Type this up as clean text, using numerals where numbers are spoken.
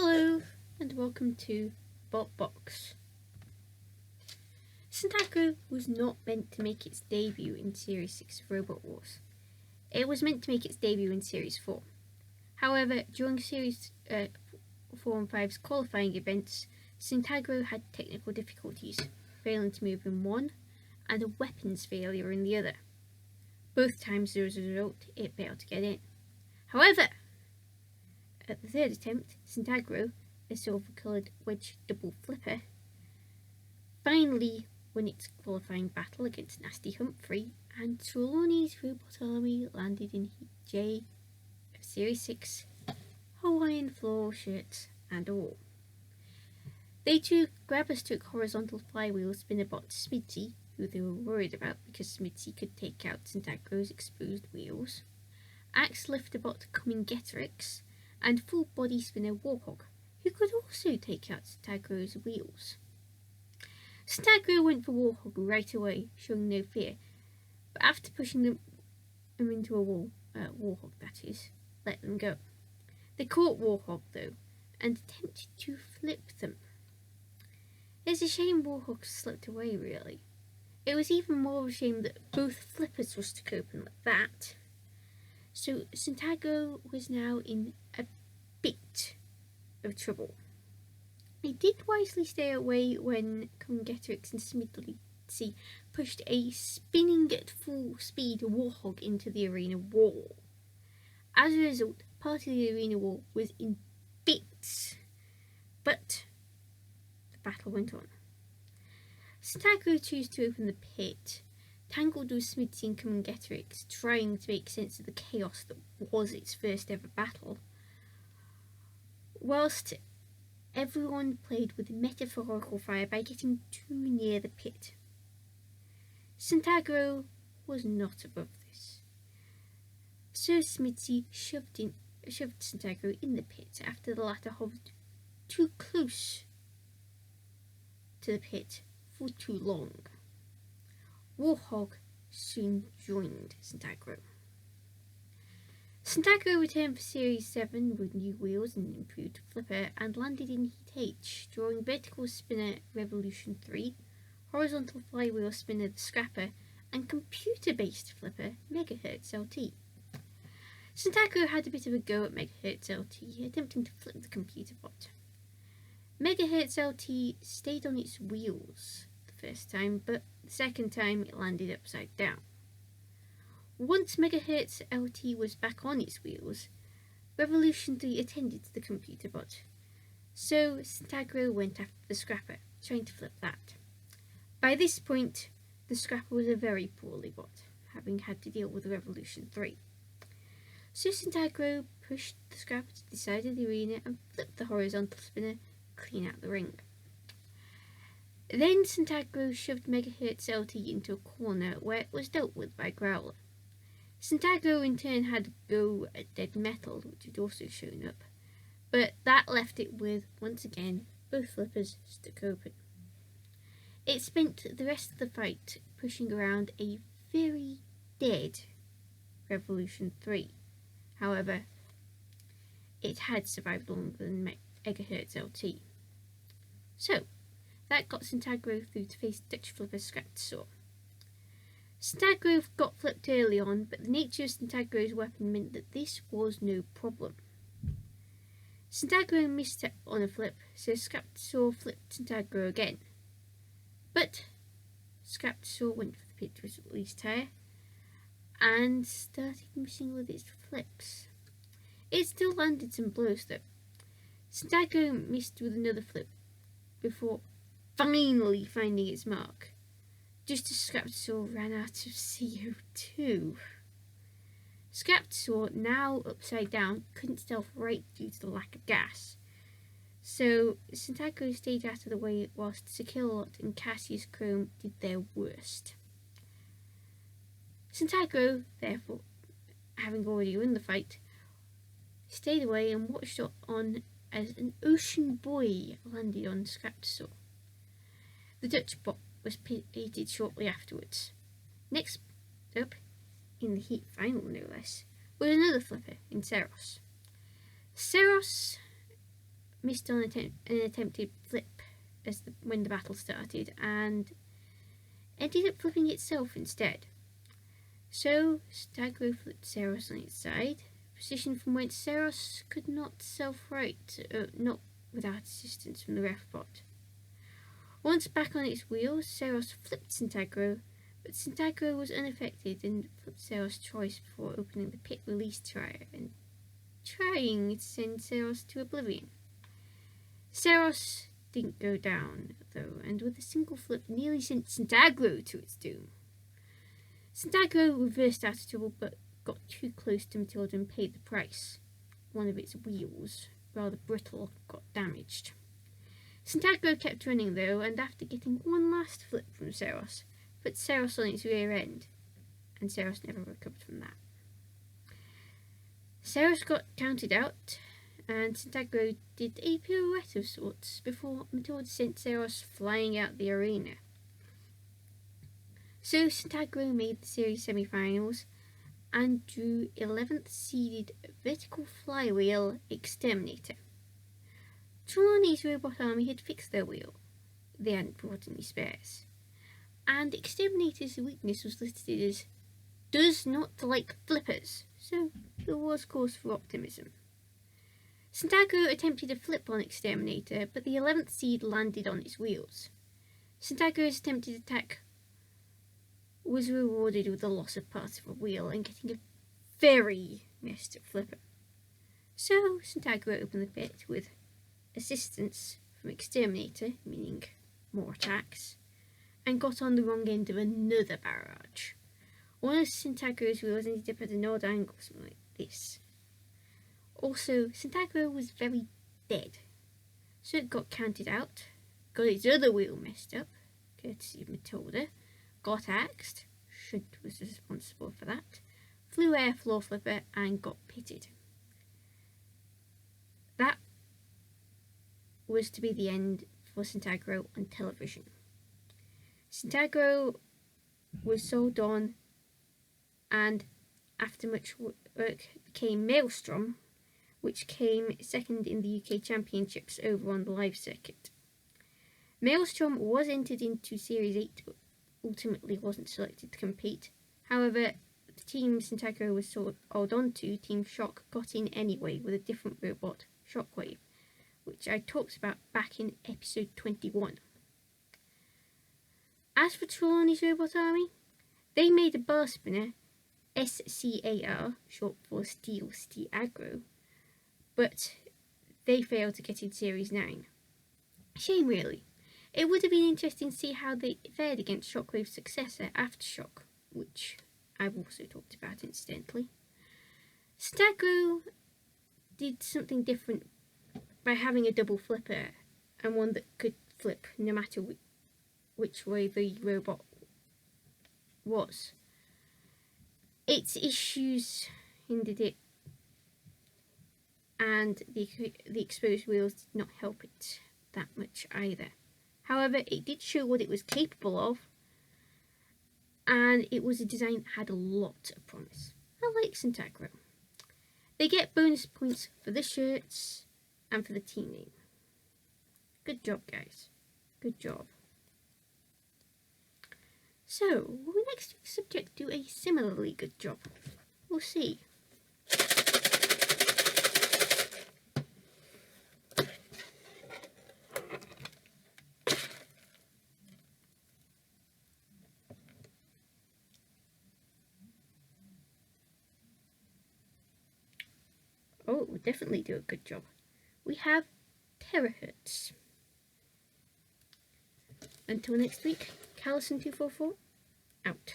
Hello and welcome to Bot Box. St Agro was not meant to make its debut in Series 6 of Robot Wars. It was meant to make its debut in Series 4. However, during Series 4 and 5's qualifying events, St Agro had technical difficulties, failing to move in one, and a weapons failure in the other. Both times as a result, it failed to get in. However, at the third attempt, St Agro, a silver-coloured wedge double flipper, finally won its qualifying battle against Nasty Humphrey, and Trelawney's robot army landed in Heat J of Series 6, Hawaiian floor shirts and all. Grabbers took horizontal flywheel spinner bot Smidsy, who they were worried about because Smidsy could take out St Agro's exposed wheels, axe lifter bot Coming-Getrix, and full body spinner Warhog, who could also take out St Agro's wheels. St Agro went for Warhog right away, showing no fear, but after pushing them into a wall, Warhog that is, let them go. They caught Warhog though, and attempted to flip them. It's a shame Warhog slipped away really. It was even more of a shame that both flippers were stuck open like that. So St Agro was now in a bit of trouble. They did wisely stay away when Coming-Getrix and Smidsy pushed a spinning at full speed Warhog into the arena wall. As a result, part of the arena wall was in bits, but the battle went on. St Agro chose to open the pit, tangled with Smidsy and Coming-Getrix, trying to make sense of the chaos that was its first ever battle, whilst everyone played with metaphorical fire by getting too near the pit. St Agro was not above this. So Smidsy shoved St Agro in the pit after the latter hovered too close to the pit for too long. Warhog soon joined St Agro. St Agro returned for Series 7 with new wheels and improved flipper and landed in Heat H, drawing vertical spinner Revolution 3, horizontal flywheel spinner the Scrapper, and computer-based flipper Megahertz LT. St Agro had a bit of a go at Megahertz LT, attempting to flip the computer bot. Megahertz LT stayed on its wheels the first time, but the second time it landed upside down. Once Megahertz LT was back on its wheels, Revolution 3 attended to the computer bot, so St Agro went after the Scrapper, trying to flip that. By this point, the Scrapper was a very poorly bot, having had to deal with Revolution 3. So St Agro pushed the Scrapper to the side of the arena and flipped the horizontal spinner clean out the ring. Then St Agro shoved Megahertz LT into a corner where it was dealt with by Growler. St Agro in turn had a go at Dead Metal, which had also shown up, but that left it with, once again, both flippers stuck open. It spent the rest of the fight pushing around a very dead Revolution 3. However, it had survived longer than Megahertz LT. So, that got St Agro through to face Dutch flipper Scraptosaur. St Agro got flipped early on, but the nature of St Agro's weapon meant that this was no problem. St Agro missed on a flip, so Scraptosaur flipped St Agro again. But Scraptosaur went for the pit release tyre and started missing with its flips. It still landed some blows though. St Agro missed with another flip before finally finding its mark, just as Scraptosaur ran out of CO2. Scraptosaur, now upside down, couldn't stealth right due to the lack of gas, so St Agro stayed out of the way whilst Sekilot and Cassius Chrome did their worst. St Agro, therefore, having already won the fight, stayed away and watched on as an Ocean Boy landed on Scraptosaur. The Dutch bot was pitted shortly afterwards. Next up, in the heat final no less, was another flipper in Seros. Seros missed on an attempted flip when the battle started and ended up flipping itself instead. So St Agro flipped Saros on its side, a position from whence Saros could not self-right, not without assistance from the ref bot. Once back on its wheels, Saros flipped St Agro, but St Agro was unaffected and flipped Saros twice before opening the pit release tray and trying to send Saros to oblivion. Saros didn't go down, though, and with a single flip nearly sent St Agro to its doom. St Agro reversed out of trouble but got too close to Matilda and paid the price. One of its wheels, rather brittle, got damaged. St Agro kept running though, and after getting one last flip from Saros, put Saros on its rear end, and Saros never recovered from that. Saros got counted out, and St Agro did a pirouette of sorts before Matilda sent Saros flying out the arena. So St Agro made the series semi-finals and drew 11th seeded Vertical Flywheel Exterminator. Trelawney's robot army had fixed their wheel. They hadn't brought any spares. And Exterminator's weakness was listed as does not like flippers, so there was cause for optimism. St Agro attempted a flip on Exterminator, but the 11th seed landed on its wheels. St Agro's attempted attack was rewarded with the loss of parts of a wheel and getting a very messed up flipper. So St Agro opened the pit with assistance from Exterminator, meaning more attacks, and got on the wrong end of another barrage. One of St Agro's wheels ended up at an odd angle, something like this. Also, St Agro was very dead, so it got counted out, got its other wheel messed up, courtesy of Matilda, got axed, Shunt was responsible for that, flew air floor flipper and got pitted. That was to be the end for St Agro on television. St Agro was sold on and after much work became Maelstrom, which came second in the UK Championships over on the live circuit. Maelstrom was entered into Series 8 but ultimately wasn't selected to compete. However, the team St Agro was sold on to, Team Shock, got in anyway with a different robot, Shockwave, which I talked about back in episode 21. As for Trelawney's robot army, they made a bar spinner, SCAR, short for Steel Agro, but they failed to get in Series 9. Shame really. It would have been interesting to see how they fared against Shockwave's successor, Aftershock, which I've also talked about incidentally. St Agro did something different by having a double flipper and one that could flip no matter which way the robot was. Its issues hindered it, and the exposed wheels did not help it that much either. However, it did show what it was capable of, and it was a design that had a lot of promise. I like St Agro. They get bonus points for the shirts and for the team name. Good job, guys. Good job. So, will next week's subject do a similarly good job? We'll see. Oh, it will definitely do a good job. We have terahertz. Until next week, Callison244, out.